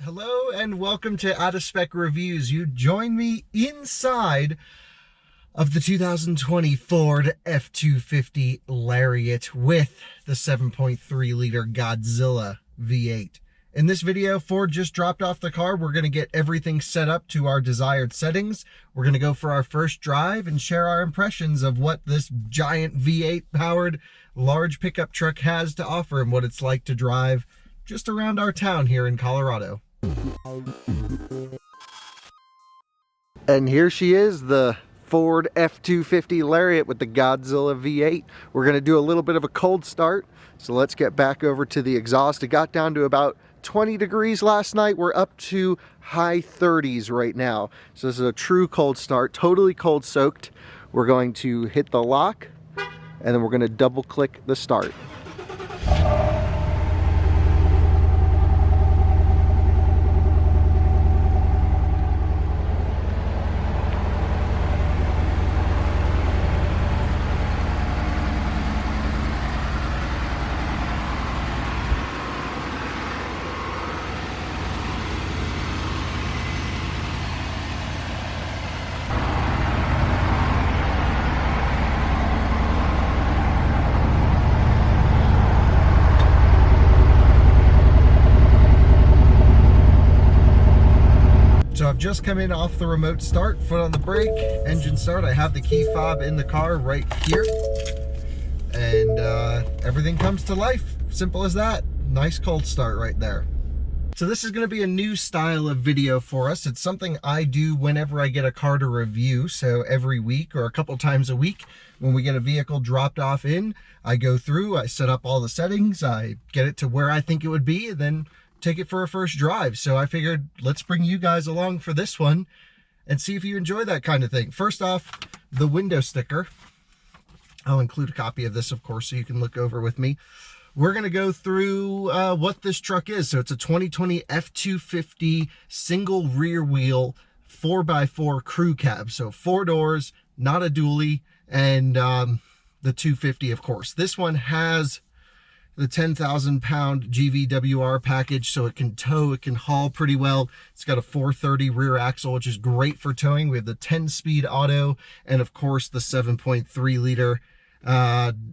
Hello and welcome to Out of Spec Reviews. You join me inside of the 2020 Ford F-250 Lariat with the 7.3 liter Godzilla V8. In this video, Ford just dropped off the car. We're going to get everything set up to our desired settings. We're going to go for our first drive and share our impressions of what this giant V8 powered large pickup truck has to offer and what it's like to drive just around our town here in Colorado. And here she is, the Ford F-250 Lariat with the Godzilla V8. We're going to do a little bit of a cold start, so let's get back over to the exhaust. It got down to about 20 degrees last night. We're up to high 30s right now. So this is a true cold start, totally cold soaked. We're going to hit the lock, and then we're going to double click the start. So I've just come in off the remote start, foot on the brake, engine start. I have the key fob in the car right here. And everything comes to life. Simple as that. Nice cold start right there. So this is going to be a new style of video for us. It's something I do whenever I get a car to review. So every week or a couple times a week when we get a vehicle dropped off in, I go through, I set up all the settings, I get it to where I think it would be, and then take it for a first drive. So I figured let's bring you guys along for this one and see if you enjoy that kind of thing. First off, the window sticker. I'll include a copy of this, of course, so you can look over with me. We're going to go through what this truck is. So it's a 2020 F-250 single rear wheel 4x4 crew cab. So 4 doors, not a dually, and the 250, of course. This one has the 10,000 pound GVWR package, so it can tow, it can haul pretty well. It's got a 430 rear axle, which is great for towing. We have the 10-speed auto, and of course the 7.3 liter V8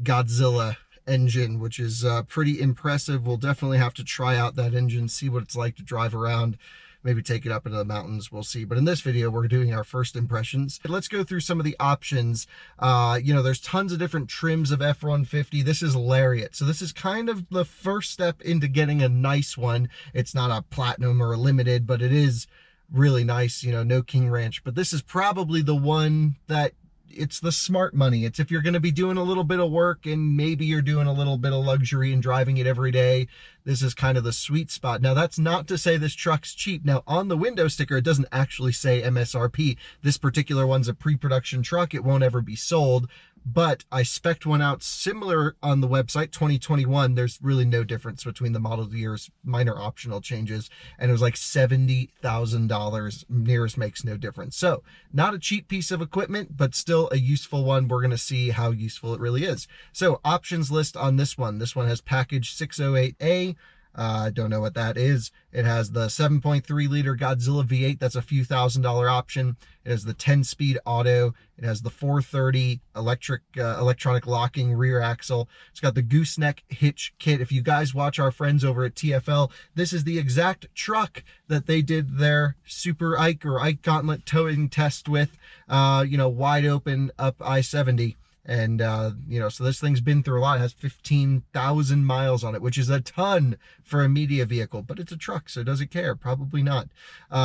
Godzilla engine, which is pretty impressive. We'll definitely have to try out that engine, see what it's like to drive around, maybe take it up into the mountains, we'll see. But in this video, we're doing our first impressions. Let's go through some of the options. You know, there's tons of different trims of F-150. This is Lariat. So this is kind of the first step into getting a nice one. It's not a platinum or a limited, but it is really nice, you know, no King Ranch. But this is probably the one that it's the smart money. It's if you're going to be doing a little bit of work and maybe you're doing a little bit of luxury and driving it every day, this is kind of the sweet spot. Now, that's not to say this truck's cheap. Now, on the window sticker, it doesn't actually say MSRP. This particular one's a pre-production truck. It won't ever be sold, but I spec'd one out similar on the website, 2021. There's really no difference between the model years, minor optional changes, and it was like $70,000. Nearest makes no difference. So not a cheap piece of equipment, but still a useful one. We're going to see how useful it really is. So options list on this one. This one has package 608A. I don't know what that is. It has the 7.3 liter Godzilla V8. That's a few $1,000 option. It has the 10-speed auto. It has the 430 electronic locking rear axle. It's got the gooseneck hitch kit. If you guys watch our friends over at TFL, this is the exact truck that they did their Super Ike or Ike Gauntlet towing test with, you know, wide open up I-70. And, you know, so this thing's been through a lot. It has 15,000 miles on it, which is a ton for a media vehicle, but it's a truck, so does it care? Probably not.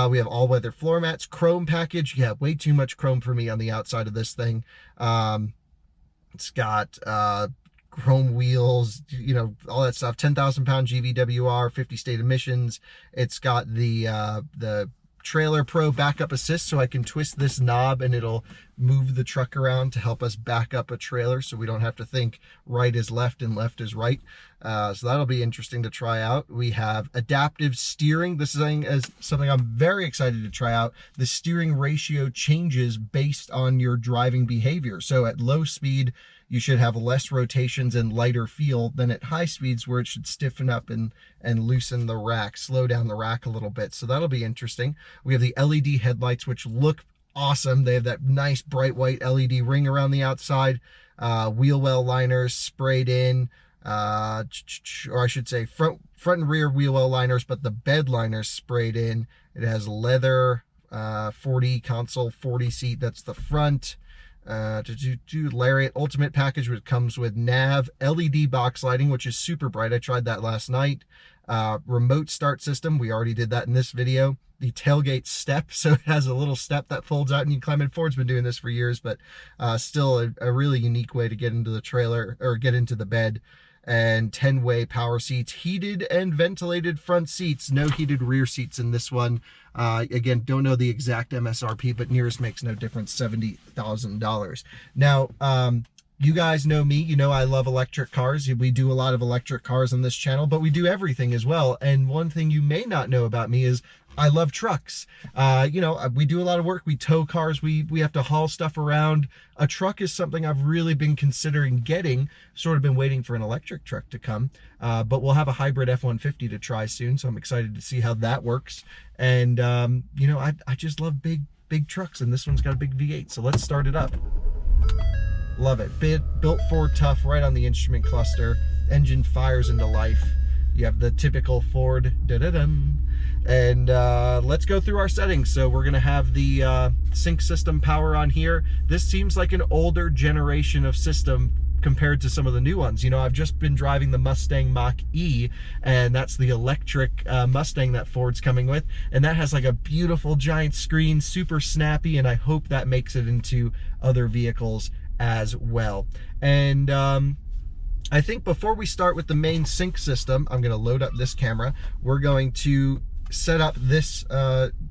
We have all-weather floor mats, chrome package. Yeah, way too much chrome for me on the outside of this thing. It's got chrome wheels, you know, all that stuff. 10,000 pound GVWR, 50 state emissions. It's got the Trailer Pro backup assist, so I can twist this knob and it'll move the truck around to help us back up a trailer, so we don't have to think right is left and left is right. So that'll be interesting to try out. We have adaptive steering. This is something I'm very excited to try out. The steering ratio changes based on your driving behavior. So at low speed, you should have less rotations and lighter feel than at high speeds, where it should stiffen up and loosen the rack, slow down the rack a little bit. So that'll be interesting. We have the LED headlights, which look awesome. They have that nice bright white LED ring around the outside. Wheel well liners sprayed in, or I should say front and rear wheel well liners, but the bed liners sprayed in. It has leather 40 console 40 seat, that's the front. Lariat Ultimate package, which comes with nav, LED box lighting, which is super bright. I tried that last night. Remote start system, we already did that in this video. The tailgate step, so it has a little step that folds out and you climb in. Ford's been doing this for years, but still a really unique way to get into the trailer, or get into the bed. And 10-way power seats, heated and ventilated front seats, no heated rear seats in this one. Again, don't know the exact MSRP, but nearest makes no difference, $70,000. Now, you guys know me, you know I love electric cars. We do a lot of electric cars on this channel, but we do everything as well. And one thing you may not know about me is I love trucks. You know, we do a lot of work. We tow cars. We have to haul stuff around. A truck is something I've really been considering getting. Sort of been waiting for an electric truck to come. But we'll have a hybrid F-150 to try soon, so I'm excited to see how that works. And, you know, I just love big trucks, and this one's got a big V8, so let's start it up. Love it. Built Ford tough, right on the instrument cluster. Engine fires into life. You have the typical Ford da-da-dum. And let's go through our settings. So we're gonna have the sync system power on here. This seems like an older generation of system compared to some of the new ones. You know, I've just been driving the Mustang Mach-E, and that's the electric Mustang that Ford's coming with, and that has like a beautiful giant screen, super snappy, and I hope that makes it into other vehicles as well. And I think before we start with the main sync system, I'm going to load up this camera. We're going to set up this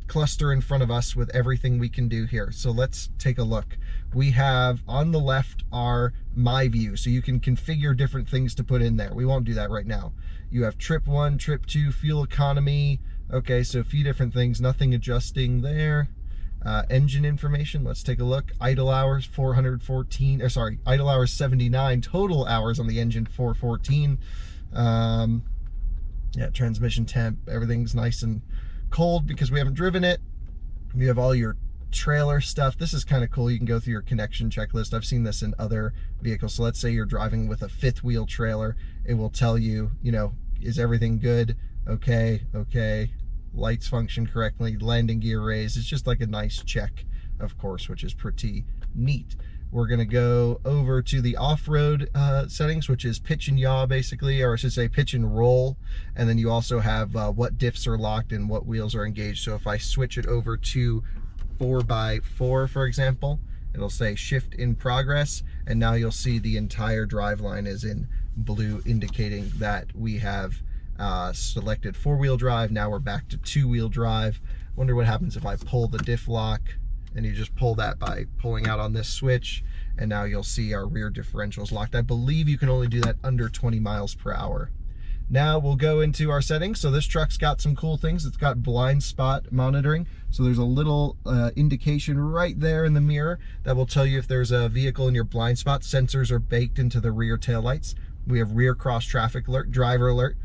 cluster in front of us with everything we can do here. So let's take a look. We have on the left our My View, so you can configure different things to put in there. We won't do that right now. You have trip 1, trip 2, fuel economy. Okay, so a few different things, nothing adjusting there. Engine information, let's take a look. Idle hours 414, or sorry, idle hours 79, total hours on the engine 414. Yeah, transmission temp, everything's nice and cold because we haven't driven it. You have all your trailer stuff. This is kind of cool. You can go through your connection checklist. I've seen this in other vehicles. So let's say you're driving with a 5th wheel trailer. It will tell you, you know, is everything good? Okay, okay. Lights function correctly, landing gear raised. It's just like a nice check, of course, which is pretty neat. We're gonna go over to the off-road settings, which is pitch and yaw basically, or I should say pitch and roll. And then you also have what diffs are locked and what wheels are engaged. So if I switch it over to 4x4, for example, it'll say shift in progress. And now you'll see the entire driveline is in blue, indicating that we have selected 4-wheel drive. Now we're back to 2-wheel drive. Wonder what happens if I pull the diff lock, and you just pull that by pulling out on this switch, and now you'll see our rear differentials locked. I believe you can only do that under 20 miles per hour. Now we'll go into our settings. So this truck's got some cool things. It's got blind spot monitoring. So there's a little indication right there in the mirror that will tell you if there's a vehicle in your blind spot. Sensors are baked into the rear taillights. We have rear cross traffic alert, driver alert.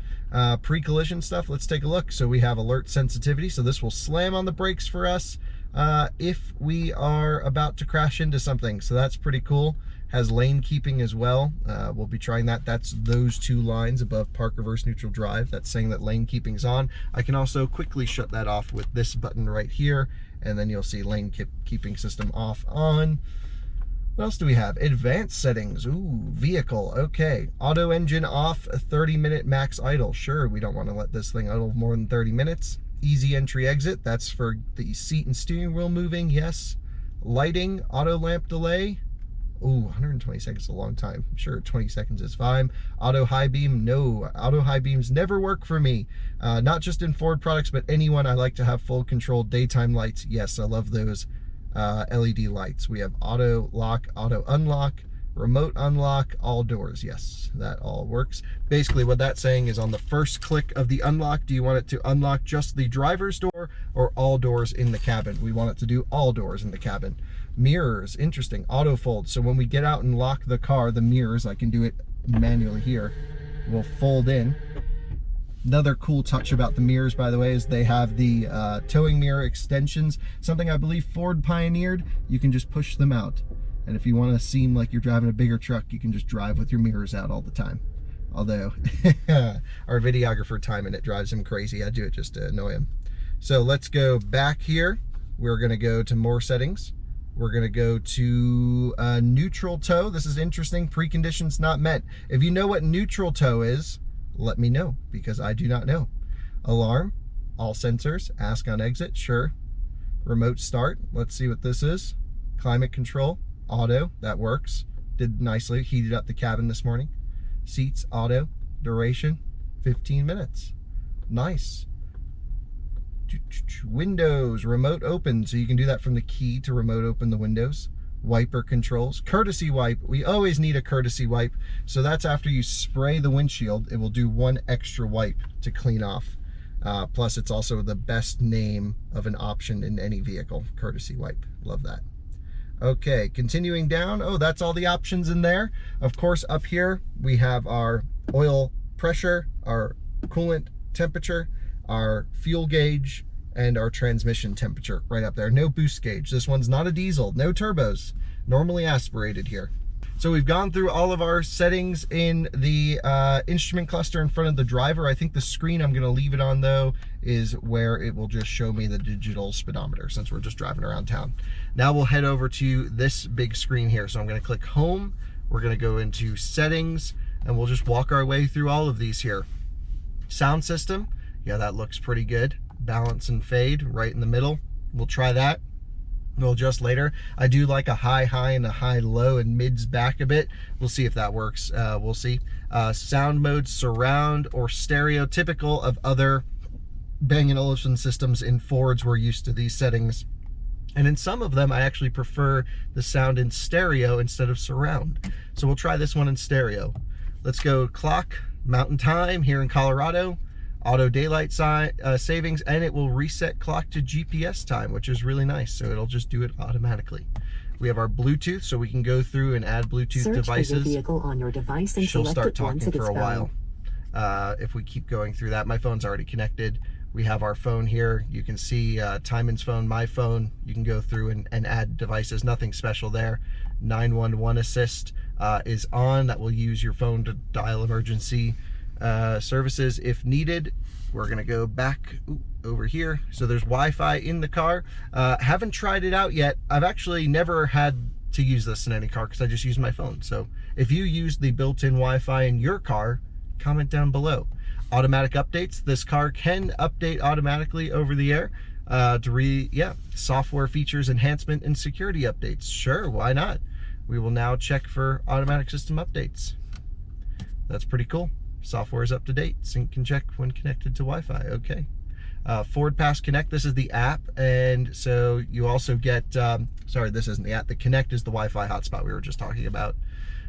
Pre-collision stuff, let's take a look. So we have alert sensitivity, so this will slam on the brakes for us if we are about to crash into something. So that's pretty cool. Has lane keeping as well. We'll be trying that. That's those 2 lines above park, reverse, neutral, drive. That's saying that lane keeping is on. I can also quickly shut that off with this button right here, and then you'll see lane keeping system off, on. What else do we have? Advanced settings. Ooh, vehicle. Okay. Auto engine off, a 30-minute max idle. Sure, we don't want to let this thing idle more than 30 minutes. Easy entry exit. That's for the seat and steering wheel moving. Yes. Lighting, auto lamp delay. Ooh, 120 seconds is a long time. I'm sure 20 seconds is fine. Auto high beam. No, auto high beams never work for me. Not just in Ford products, but anyone. I like to have full control. Daytime lights. Yes, I love those. LED lights. We have auto lock, auto unlock, remote unlock, all doors. Yes, that all works. Basically what that's saying is on the first click of the unlock, do you want it to unlock just the driver's door or all doors in the cabin? We want it to do all doors in the cabin. Mirrors, interesting. Auto fold. So when we get out and lock the car, the mirrors, I can do it manually here, will fold in. Another cool touch about the mirrors, by the way, is they have the towing mirror extensions, something I believe Ford pioneered. You can just push them out. And if you want to seem like you're driving a bigger truck, you can just drive with your mirrors out all the time. Although our videographer Timon, it drives him crazy. I do it just to annoy him. So let's go back here. We're going to go to more settings. We're going to go to neutral tow. This is interesting. Preconditions not met. If you know what neutral tow is, let me know, because I do not know. Alarm, all sensors, ask on exit, sure. Remote start, let's see what this is. Climate control, auto, that works. Did nicely, heated up the cabin this morning. Seats, auto, duration, 15 minutes. Nice. Windows, remote open, so you can do that from the key to remote open the windows. Wiper controls, courtesy wipe. We always need a courtesy wipe. So that's after you spray the windshield, it will do one extra wipe to clean off. Plus it's also the best name of an option in any vehicle, courtesy wipe. Love that. Okay, continuing down. Oh, that's all the options in there. Of course, up here we have our oil pressure, our coolant temperature, our fuel gauge, and our transmission temperature right up there. No boost gauge. This one's not a diesel, no turbos, normally aspirated here. So we've gone through all of our settings in the instrument cluster in front of the driver. I think the screen I'm going to leave it on though is where it will just show me the digital speedometer, since we're just driving around town. Now we'll head over to this big screen here. So I'm going to click home. We're going to go into settings, and we'll just walk our way through all of these here. Sound system. Yeah, that looks pretty good. Balance and fade right in the middle. We'll try that. We'll adjust later. I do like a high and a high low, and mids back a bit. We'll see if that works. We'll see. Sound mode, surround or stereo, typical of other Bang & Olufsen systems. In Fords, we're used to these settings. And in some of them, I actually prefer the sound in stereo instead of surround. So we'll try this one in stereo. Let's go clock, mountain time here in Colorado. Auto daylight savings, and it will reset clock to GPS time, which is really nice. So it'll just do it automatically. We have our Bluetooth, so we can go through and add Bluetooth devices. For the vehicle on your device and she'll start talking for a while. If we keep going through that, my phone's already connected. We have our phone here. You can see Timon's phone, my phone. You can go through and add devices. Nothing special there. 911 assist is on. That will use your phone to dial emergency services if needed. We're gonna go back over here. So there's Wi-Fi in the car. Haven't tried it out yet. I've actually never had to use this in any car because I just use my phone. So if you use the built-in Wi-Fi in your car, comment down below. Automatic updates. This car can update automatically over the air software features, enhancement, and security updates. Sure, why not? We will now check for automatic system updates. That's pretty cool. Software is up to date. Sync can check when connected to Wi-Fi. Okay. Ford Pass Connect, this is the app, and so you also get, sorry, this isn't the app. The Connect is the Wi-Fi hotspot we were just talking about.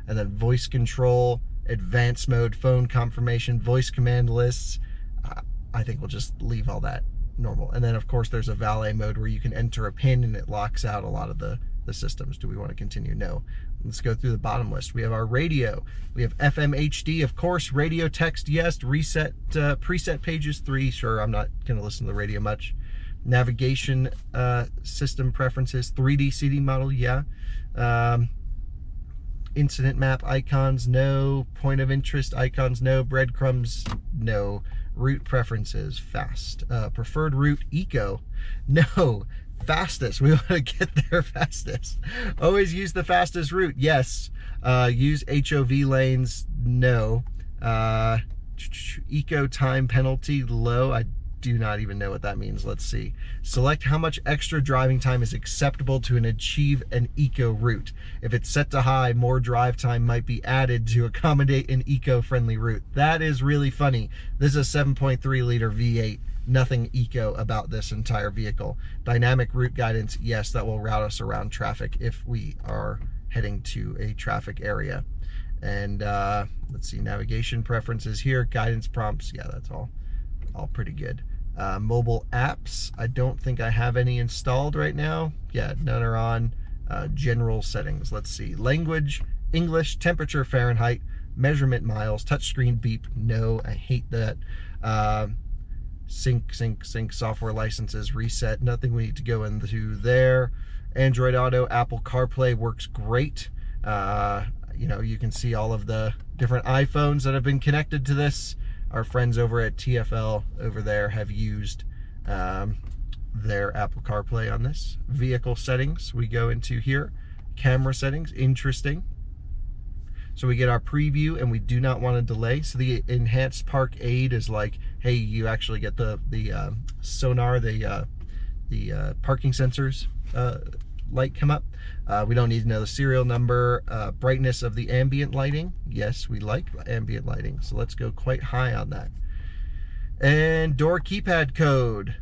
And then voice control, advanced mode, phone confirmation, voice command lists. I think we'll just leave all that normal. And then, of course, there's a valet mode where you can enter a PIN and it locks out a lot of the systems. Do we want to continue? No. Let's go through the bottom list. We have our radio. We have FM HD, of course. Radio text, yes. Reset preset pages 3. Sure, I'm not going to listen to the radio much. Navigation system preferences. 3D CD model, yeah. Incident map icons, no. Point of interest icons, no. Breadcrumbs, no. Route preferences, fast. Preferred route, eco, no. Fastest, we want to get there fastest. Always use the fastest route, yes. Use HOV lanes, no. Eco time penalty, low. I do not even know what that means. Let's see. Select how much extra driving time is acceptable to achieve an eco route. If it's set to high, more drive time might be added to accommodate an eco-friendly route. That is really funny. This is a 7.3 liter V8. Nothing eco about this entire vehicle. Dynamic route guidance, yes, that will route us around traffic if we are heading to a traffic area. And let's see, navigation preferences here, guidance prompts, yeah, that's all pretty good. Mobile apps, I don't think I have any installed right now. Yeah, none are on. General settings. Let's see. Language, English, temperature, Fahrenheit, measurement, miles, touchscreen, beep. No, I hate that. Sync, software licenses, reset. Nothing we need to go into there. Android Auto, Apple CarPlay works great. You know, you can see all of the different iPhones that have been connected to this. Our friends over at TFL over there have used their Apple CarPlay on this. Vehicle settings, we go into here. Camera settings, interesting. So we get our preview, and we do not want to delay. So the enhanced park aid is like, hey, you actually get the sonar, the parking sensors light come up. We don't need to know the serial number. Brightness of the ambient lighting. Yes, we like ambient lighting, so let's go quite high on that. And door keypad code.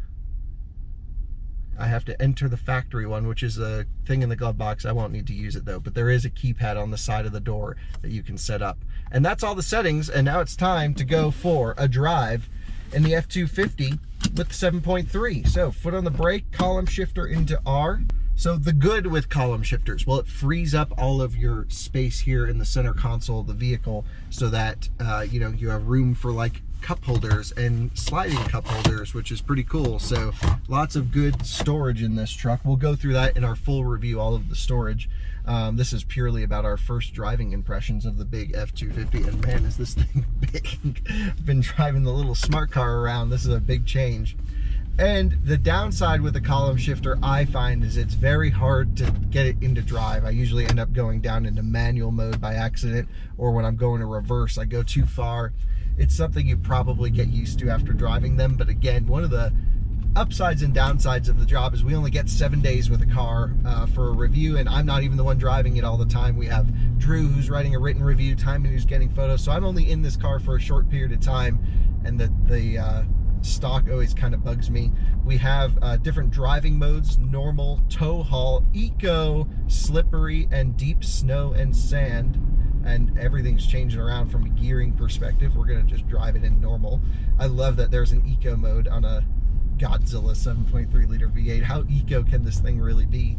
I have to enter the factory one, which is a thing in the glove box. I won't need to use it though, but there is a keypad on the side of the door that you can set up. And that's all the settings, and now it's time to go for a drive in the F-250 with 7.3. So foot on the brake, column shifter into R. So the good with column shifters, well, it frees up all of your space here in the center console of the vehicle so that you know, you have room for like cup holders and sliding cup holders, which is pretty cool. So lots of good storage in this truck. We'll go through that in our full review, all of the storage. This is purely about our first driving impressions of the big F-250, and man, is this thing big. I've been driving the little smart car around. This is a big change. And the downside with the column shifter, I find, is it's very hard to get it into drive. I usually end up going down into manual mode by accident, or when I'm going to reverse, I go too far. It's something you probably get used to after driving them, but again, one of the upsides and downsides of the job is we only get 7 days with a car for a review, and I'm not even the one driving it all the time. We have Drew, who's writing a written review, Timon, who's getting photos, so I'm only in this car for a short period of time, and the stock always kind of bugs me. We have different driving modes: normal, tow haul, eco, slippery, and deep snow and sand. And everything's changing around from a gearing perspective. We're gonna just drive it in normal. I love that there's an eco mode on a Godzilla 7.3 liter V8. How eco can this thing really be?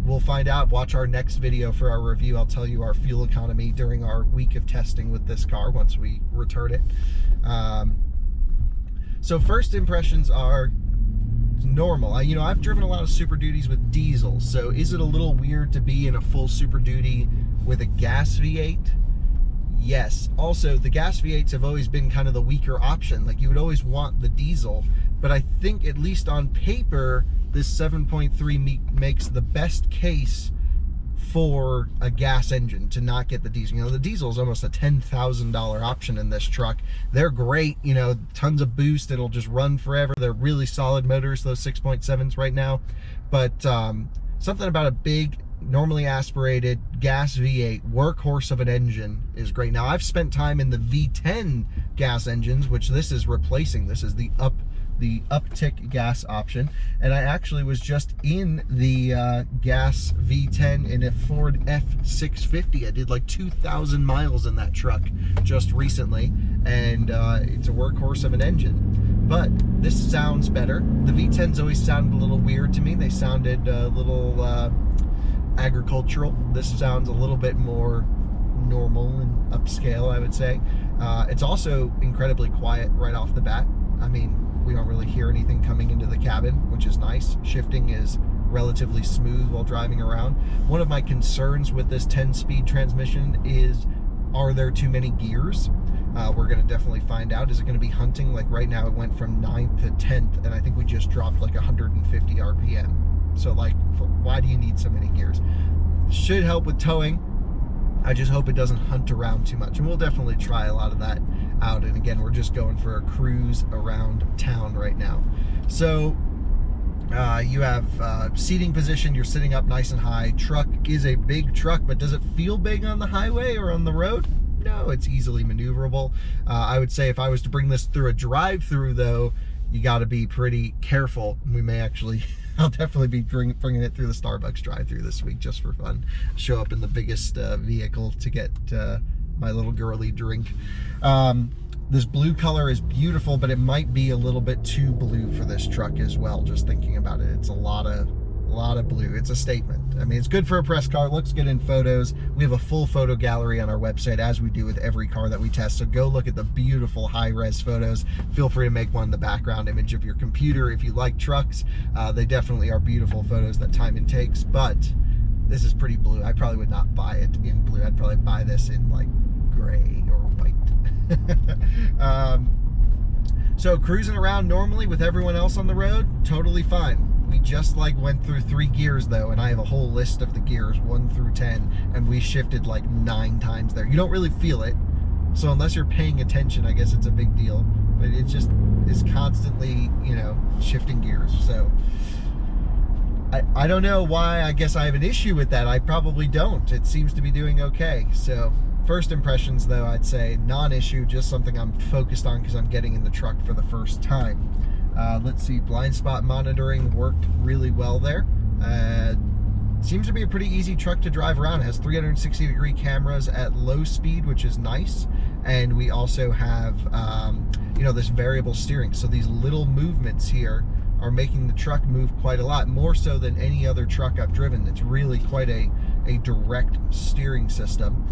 We'll find out. Watch our next video for our review. I'll tell you our fuel economy during our week of testing with this car once we return it. So first impressions are normal. You know, I've driven a lot of Super Duties with diesel, so is it a little weird to be in a full Super Duty with a gas V8? Yes. Also, the gas V8s have always been kind of the weaker option. Like, you would always want the diesel, but I think at least on paper, this 7.3 makes the best case for a gas engine to not get the diesel. You know, the diesel is almost a $10,000 option in this truck. They're great, you know, tons of boost. It'll just run forever. They're really solid motors, those 6.7s right now. But something about a big, normally aspirated gas V8 workhorse of an engine is great. Now, I've spent time in the V10 gas engines, which this is replacing. This is the uptick gas option, and I actually was just in the gas V10 in a Ford F-650. I did like 2,000 miles in that truck just recently, and it's a workhorse of an engine. But this sounds better. The V10s always sounded a little weird to me. They sounded a little agricultural. This sounds a little bit more normal and upscale, I would say. It's also incredibly quiet right off the bat. I mean, we don't really hear anything coming into the cabin, which is nice. Shifting is relatively smooth while driving around. One of my concerns with this 10-speed transmission is, are there too many gears? We're going to definitely find out. Is it going to be hunting? Like right now, it went from 9th to 10th, and I think we just dropped like 150 RPM. So like, why do you need so many gears? Should help with towing. I just hope it doesn't hunt around too much, and we'll definitely try a lot of that out. And again, we're just going for a cruise around town right now. So you have seating position. You're sitting up nice and high. Truck is a big truck, but does it feel big on the highway or on the road? No, it's easily maneuverable. I would say if I was to bring this through a drive-through, though, you got to be pretty careful. We may actually, I'll definitely be bringing it through the Starbucks drive-through this week just for fun. Show up in the biggest vehicle to get my little girly drink. This blue color is beautiful, but it might be a little bit too blue for this truck as well. Just thinking about it, it's a lot of A lot of blue. It's a statement. I mean, it's good for a press car. Looks good in photos. We have a full photo gallery on our website, as we do with every car that we test. So go look at the beautiful high-res photos. Feel free to make one the background image of your computer if you like trucks. They definitely are beautiful photos that Timon takes, but this is pretty blue. I probably would not buy it in blue. I'd probably buy this in like gray or white. So cruising around normally with everyone else on the road, totally fine. We just like went through 3 gears though, and I have a whole list of the gears 1 through 10, and we shifted like 9 times there. You don't really feel it, so unless you're paying attention, I guess it's a big deal, but it just is constantly, you know, shifting gears. So I don't know why. I guess I have an issue with that. I probably don't. It seems to be doing okay. So first impressions though, I'd say non-issue, just something I'm focused on because I'm getting in the truck for the first time. Let's see, blind spot monitoring worked really well there. Seems to be a pretty easy truck to drive around. It has 360-degree cameras at low speed, which is nice. And we also have, you know, this variable steering. So these little movements here are making the truck move quite a lot, more so than any other truck I've driven. It's really quite a direct steering system.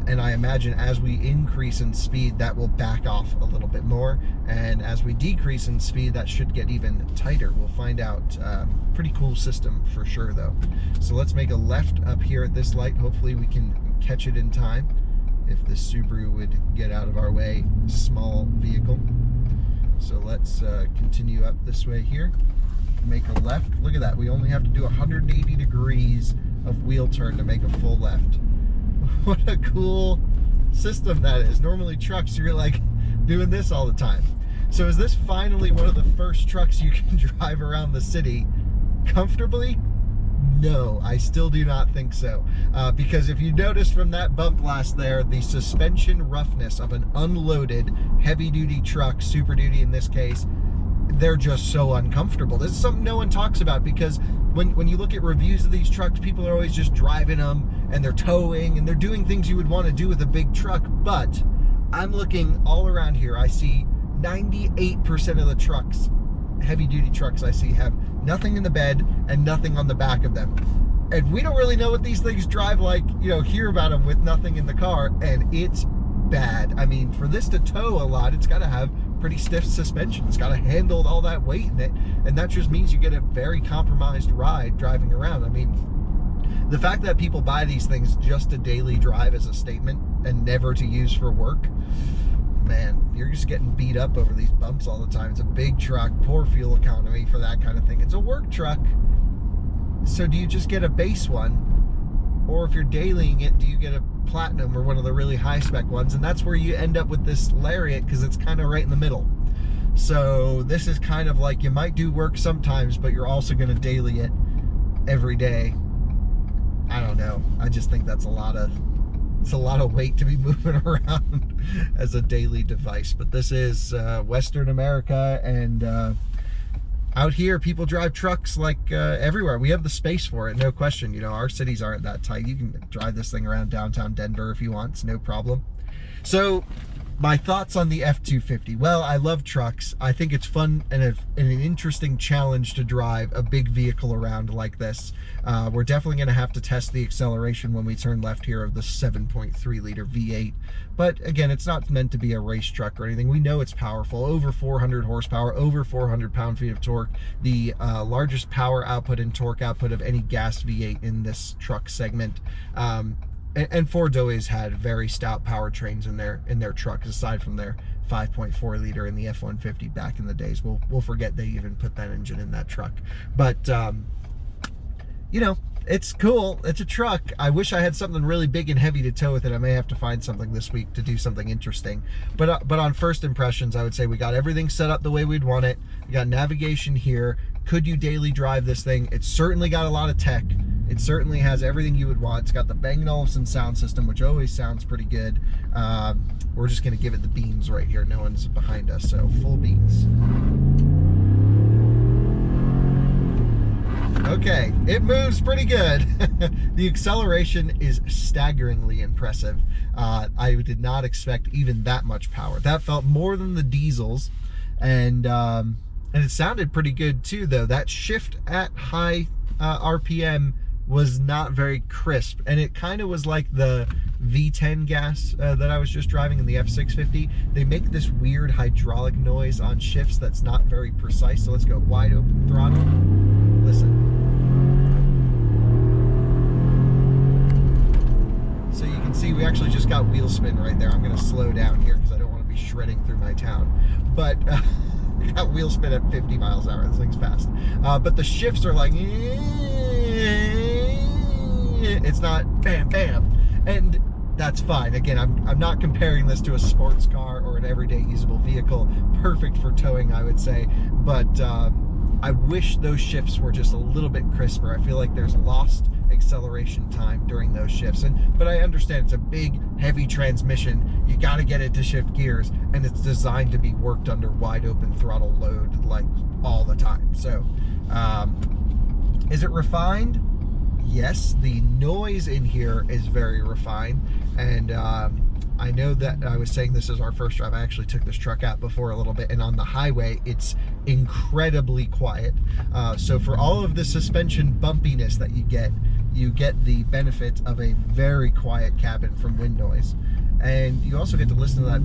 And I imagine as we increase in speed, that will back off a little bit more. And as we decrease in speed, that should get even tighter. We'll find out. Pretty cool system for sure though. So let's make a left up here at this light. Hopefully we can catch it in time. If the Subaru would get out of our way, small vehicle. So let's continue up this way here. Make a left. Look at that. We only have to do 180 degrees of wheel turn to make a full left. What a cool system that is. Normally trucks, you're like doing this all the time. So is this finally one of the first trucks you can drive around the city comfortably? No, I still do not think so. Because if you notice from that bump blast there, the suspension roughness of an unloaded heavy-duty truck, Super Duty in this case, they're just so uncomfortable. This is something no one talks about, because when you look at reviews of these trucks, people are always just driving them and they're towing and they're doing things you would want to do with a big truck. But I'm looking all around here. I see 98% of the trucks, heavy duty trucks I see, have nothing in the bed and nothing on the back of them. And we don't really know what these things drive like, you know, hear about them with nothing in the car, and it's bad. I mean, for this to tow a lot, it's got to have pretty stiff suspension. It's got to handle all that weight in it, and that just means you get a very compromised ride driving around. I mean, the fact that people buy these things just to daily drive as a statement and never to use for work, man, you're just getting beat up over these bumps all the time. It's a big truck, poor fuel economy for that kind of thing. It's a work truck, so do you just get a base one, or if you're dailying it, do you get a platinum or one of the really high spec ones? And that's where you end up with this Lariat, because it's kind of right in the middle. So this is kind of like, you might do work sometimes, but you're also going to daily it every day. I don't know. I just think that's a lot of weight to be moving around as a daily device. But this is Western America, and out here people drive trucks like everywhere. We have the space for it, no question. You know, our cities aren't that tight. You can drive this thing around downtown Denver if you want. It's no problem. So my thoughts on the F-250. Well, I love trucks. I think it's fun and an interesting challenge to drive a big vehicle around like this. We're definitely going to have to test the acceleration when we turn left here of the 7.3 liter V8. But again, it's not meant to be a race truck or anything. We know it's powerful, over 400 horsepower, over 400 pound-feet of torque, the largest power output and torque output of any gas V8 in this truck segment. And Ford's always had very stout powertrains in their trucks, aside from their 5.4 liter in the F-150 back in the days. We'll forget they even put that engine in that truck. But you know, it's cool. It's a truck. I wish I had something really big and heavy to tow with it. I may have to find something this week to do something interesting. But on first impressions, I would say we got everything set up the way we'd want it. We got navigation here. Could you daily drive this thing? It's certainly got a lot of tech. It certainly has everything you would want. It's got the Bang & Olufsen sound system, which always sounds pretty good. We're just going to give it the beans right here. No one's behind us, so full beans. Okay, it moves pretty good. The acceleration is staggeringly impressive. I did not expect even that much power. That felt more than the diesels, and And it sounded pretty good too, though. That shift at high RPM was not very crisp, and it kind of was like the V10 gas that I was just driving in the F-650. They make this weird hydraulic noise on shifts that's not very precise. So let's go wide open throttle. Listen. So you can see we actually just got wheel spin right there. I'm going to slow down here because I don't want to be shredding through my town. But we got wheel spin at 50 miles an hour. This thing's fast. But the shifts are like, it's not bam, bam. And that's fine. Again, I'm not comparing this to a sports car or an everyday usable vehicle. Perfect for towing, I would say. But I wish those shifts were just a little bit crisper. I feel like there's lost acceleration time during those shifts. But I understand it's a big, heavy transmission. You got to get it to shift gears, and it's designed to be worked under wide open throttle load like all the time. So is it refined? Yes, the noise in here is very refined, and I know that I was saying this is our first drive. I actually took this truck out before a little bit, and on the highway it's incredibly quiet. So for all of the suspension bumpiness that you get the benefit of a very quiet cabin from wind noise, and you also get to listen to that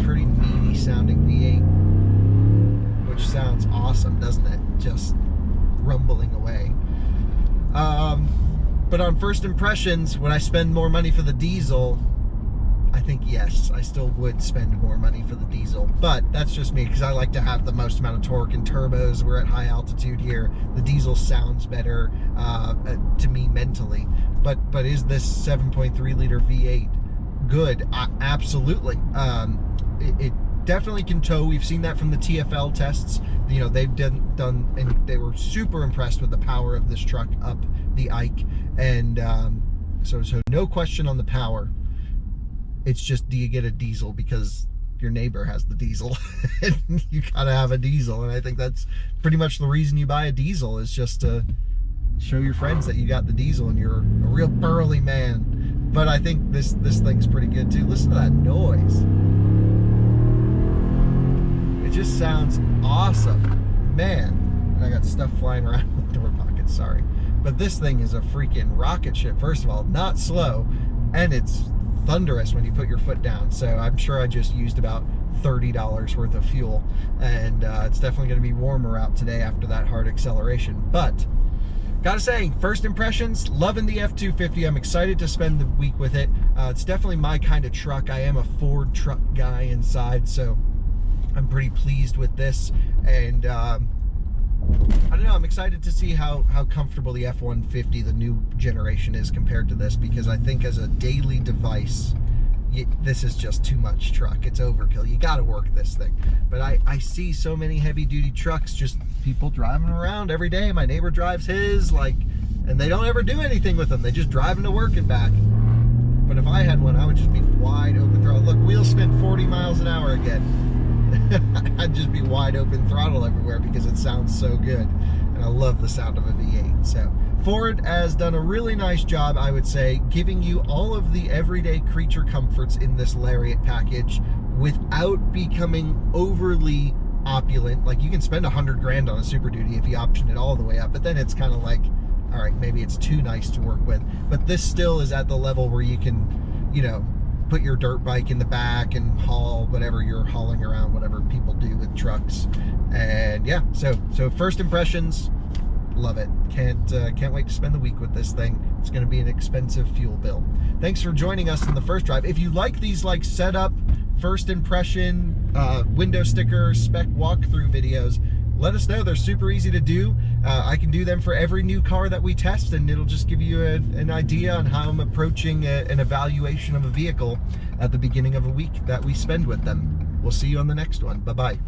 pretty meaty sounding V8, which sounds awesome, doesn't it? Just rumbling away. But on first impressions, would I spend more money for the diesel? I think yes, I still would spend more money for the diesel, but that's just me because I like to have the most amount of torque and turbos. We're at high altitude here. The diesel sounds better to me mentally. But is this 7.3 liter V8 good? Absolutely. It definitely can tow. We've seen that from the TFL tests. You know, they've done, and they were super impressed with the power of this truck up the Ike. And so no question on the power. It's just, do you get a diesel because your neighbor has the diesel and you gotta have a diesel? And I think that's pretty much the reason you buy a diesel, is just to show your friends that you got the diesel and you're a real burly man. But I think this thing's pretty good too. Listen to that noise. It just sounds awesome, man. And I got stuff flying around in the door pockets, sorry. But this thing is a freaking rocket ship. First of all, not slow, and it's thunderous when you put your foot down. So I'm sure I just used about $30 worth of fuel, and it's definitely going to be warmer out today after that hard acceleration. But gotta say, first impressions, loving the F-250. I'm excited to spend the week with it. It's definitely my kind of truck. I am a Ford truck guy inside, so I'm pretty pleased with this. And I don't know, I'm excited to see how comfortable the F-150, the new generation, is compared to this, because I think as a daily device, this is just too much truck. It's overkill. You got to work this thing. But I see so many heavy-duty trucks, just people driving around every day. My neighbor drives his, and they don't ever do anything with them. They just drive them to work and back. But if I had one, I would just be wide open throttle. Look, wheel spin 40 miles an hour again. I'd just be wide open throttle everywhere because it sounds so good, and I love the sound of a V8. So Ford has done a really nice job, I would say, giving you all of the everyday creature comforts in this Lariat package without becoming overly opulent. Like, you can spend $100 grand on a Super Duty if you option it all the way up, but then it's kind of like, all right, maybe it's too nice to work with. But this still is at the level where you can, you know, put your dirt bike in the back and haul whatever you're hauling around, whatever people do with trucks. And yeah, so first impressions, love it. Can't wait to spend the week with this thing. It's going to be an expensive fuel bill. Thanks for joining us in the first drive. If you like these like setup, first impression, window sticker, spec walkthrough videos, let us know. They're super easy to do. I can do them for every new car that we test, and it'll just give you an idea on how I'm approaching an evaluation of a vehicle at the beginning of a week that we spend with them. We'll see you on the next one. Bye-bye.